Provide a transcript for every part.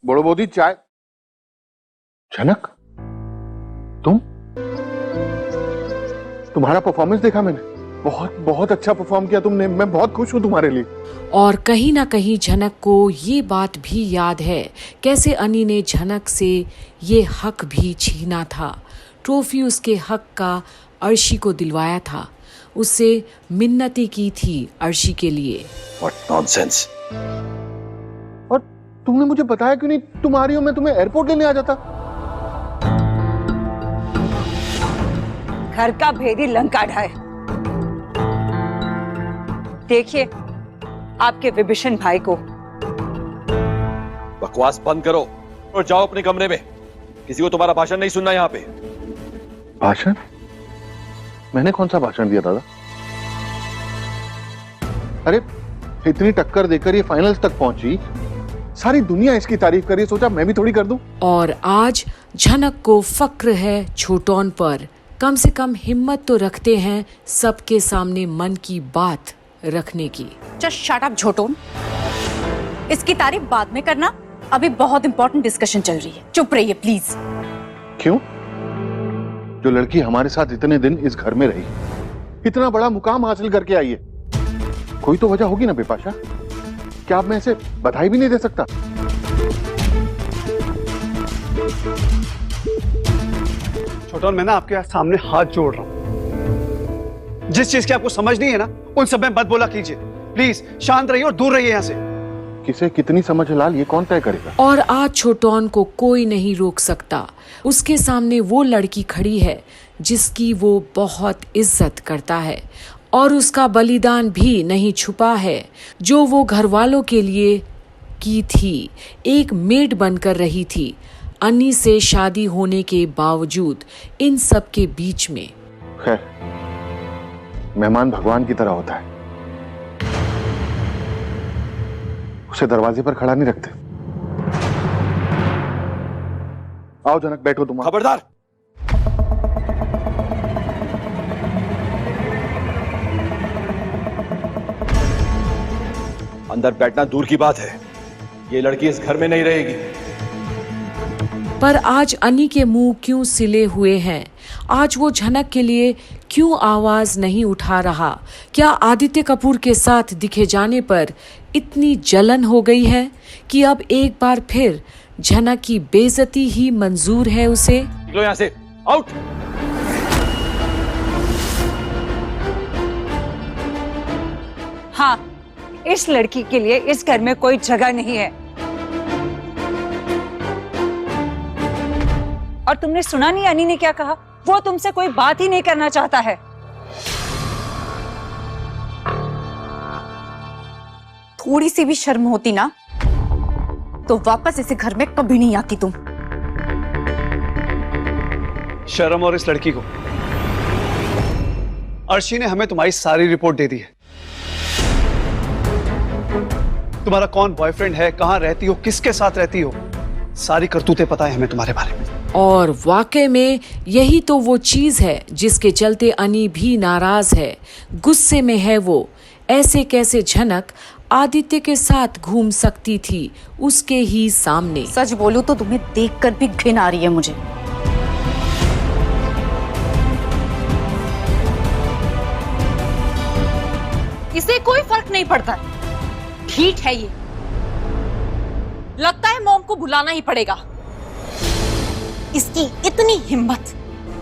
बड़ो बोधी चाय। झनक, तुम्हारा परफॉर्मेंस देखा मैंने, बहुत बहुत अच्छा परफॉर्म किया तुमने। मैं बहुत खुश हूँ तुम्हारे लिए। और कहीं ना कहीं झनक को ये बात भी याद है कैसे अनी ने झनक से ये हक भी छीना था। ट्रॉफी उसके हक का अर्शी को दिलवाया था, उससे मिन्नतें की थी अर्शी के लिए। What nonsense! और तुमने मुझे बताया क्यों नहीं? तुम आ रही हो, मैं तुम्हें एयरपोर्ट लेने आ जाता। घर का भेदी लंका ढाए। देखिए आपके विभीषण भाई को। बकवास बंद करो और जाओ अपने कमरे में। किसी को तुम्हारा भाषण नहीं सुनना यहाँ पे। भाषण? मैंने कौन सा भाषण दिया दादा? अरे इतनी टक्कर देकर ये फाइनल्स तक पहुंची, सारी दुनिया इसकी तारीफ कर रही है, सोचा मैं भी थोड़ी कर दूं। और आज झनक को फक्र है छोटोन पर। कम से कम हिम्मत तो रखते हैं सबके सामने मन की बात रखने की। जस्ट शट अप छोटोन, इसकी तारीफ बाद में करना, अभी बहुत इंपॉर्टेंट डिस्कशन चल रही है। चुप रहिए प्लीज। क्यों? जो लड़की हमारे साथ इतने दिन इस घर में रही, इतना बड़ा मुकाम हासिल करके आई है, कोई तो वजह होगी ना बिपाशा? क्या अब मैं इसे बधाई भी नहीं दे सकता? छोटोन, मैं ना आपके सामने हाथ जोड़ रहा हूं। जिस चीज की आपको समझ नहीं है ना, उन सब में मत बोला कीजिए। प्लीज शांत रहिए और दूर रहिए यहाँ से। किसे कितनी समझ है लाल, ये कौन तय करेगा? और आज छोटोन को कोई नहीं रोक सकता। उसके सामने वो लड़की खड़ी है जिसकी वो बहुत इज्जत करता है, और उसका बलिदान भी नहीं छुपा है जो वो घर वालों के लिए की थी। एक मेड बनकर रही थी अन्नी से शादी होने के बावजूद। इन सब के बीच में खैर, मेहमान भगवान की तरह होता है, उसे दरवाजे पर खड़ा नहीं रखते। आओ जनक, बैठो तुम। खबरदार! अंदर बैठना दूर की बात है, ये लड़की इस घर में नहीं रहेगी। पर आज अनी के मुंह क्यों सिले हुए हैं? आज वो झनक के लिए क्यों आवाज नहीं उठा रहा? क्या आदित्य कपूर के साथ दिखे जाने पर इतनी जलन हो गई है कि अब एक बार फिर झनक की बेइज्जती ही मंजूर है उसे? निकलो यहाँ से, आउट! हाँ, इस लड़की के लिए इस घर में कोई जगह नहीं है। और तुमने सुना नहीं अनी ने क्या कहा? वो तुमसे कोई बात ही नहीं करना चाहता है। थोड़ी सी भी शर्म होती ना तो वापस इस घर में कभी नहीं आती तुम। शर्म और इस लड़की को। अर्शी ने हमें तुम्हारी सारी रिपोर्ट दे दी है। तुम्हारा कौन बॉयफ्रेंड है, कहां रहती हो, किसके साथ रहती हो, सारी करतूतें पता है हमें तुम्हारे बारे में। और वाकई में यही तो वो चीज है जिसके चलते अनी भी नाराज है, गुस्से में है वो। ऐसे कैसे झनक आदित्य के साथ घूम सकती थी उसके ही सामने? सच बोलूं तो तुम्हें देखकर भी घिन आ रही है मुझे। इसे कोई फर्क नहीं पड़ता, ठीक है ये। लगता है मॉम को बुलाना ही पड़ेगा। इसकी इतनी हिम्मत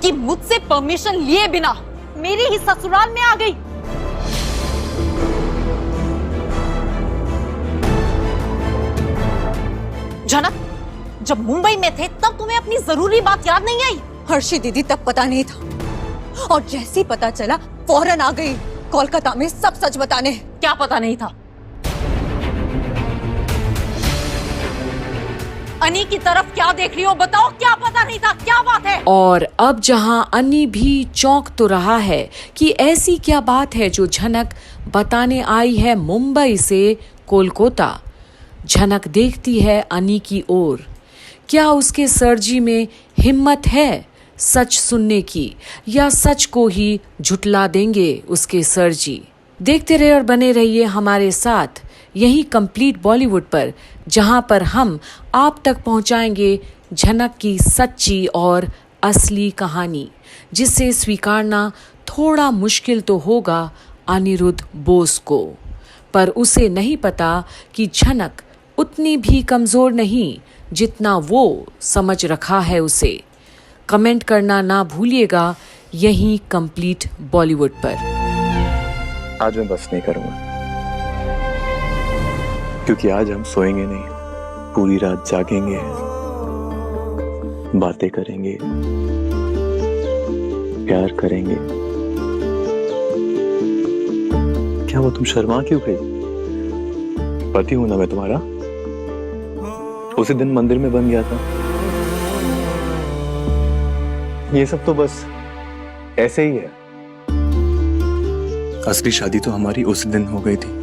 कि मुझसे परमिशन लिए बिना मेरे ही ससुराल में आ गई। जनक, जब मुंबई में थे तब तुम्हें अपनी जरूरी बात याद नहीं आई? हर्षी दीदी तब पता नहीं था, और जैसे ही पता चला फौरन आ गई कोलकाता में सब सच बताने। क्या पता नहीं था? अनी की तरफ क्या देख रही हो? बताओ, क्या पता नहीं था? क्या बात है? और अब जहां अनी भी चौंक तो रहा है कि ऐसी क्या बात है जो झनक बताने आई है मुंबई से कोलकाता। झनक देखती है अनी की ओर। क्या उसके सरजी में हिम्मत है सच सुनने की, या सच को ही झुटला देंगे उसके सरजी? देखते रहे और बने रहिए हमारे साथ। यही कंप्लीट बॉलीवुड पर, जहां पर हम आप तक पहुंचाएंगे झनक की सच्ची और असली कहानी, जिसे स्वीकारना थोड़ा मुश्किल तो होगा अनिरुद्ध बोस को, पर उसे नहीं पता कि झनक उतनी भी कमजोर नहीं जितना वो समझ रखा है उसे। कमेंट करना ना भूलिएगा यही कंप्लीट बॉलीवुड पर। आज मैं बस नहीं करूंगा, क्योंकि आज हम सोएंगे नहीं, पूरी रात जागेंगे, बातें करेंगे, प्यार करेंगे। क्या वो तुम शर्मा क्यों गई? पति हूं ना मैं तुम्हारा। उसी दिन मंदिर में बन गया था। ये सब तो बस ऐसे ही है। असली शादी तो हमारी उस दिन हो गई थी।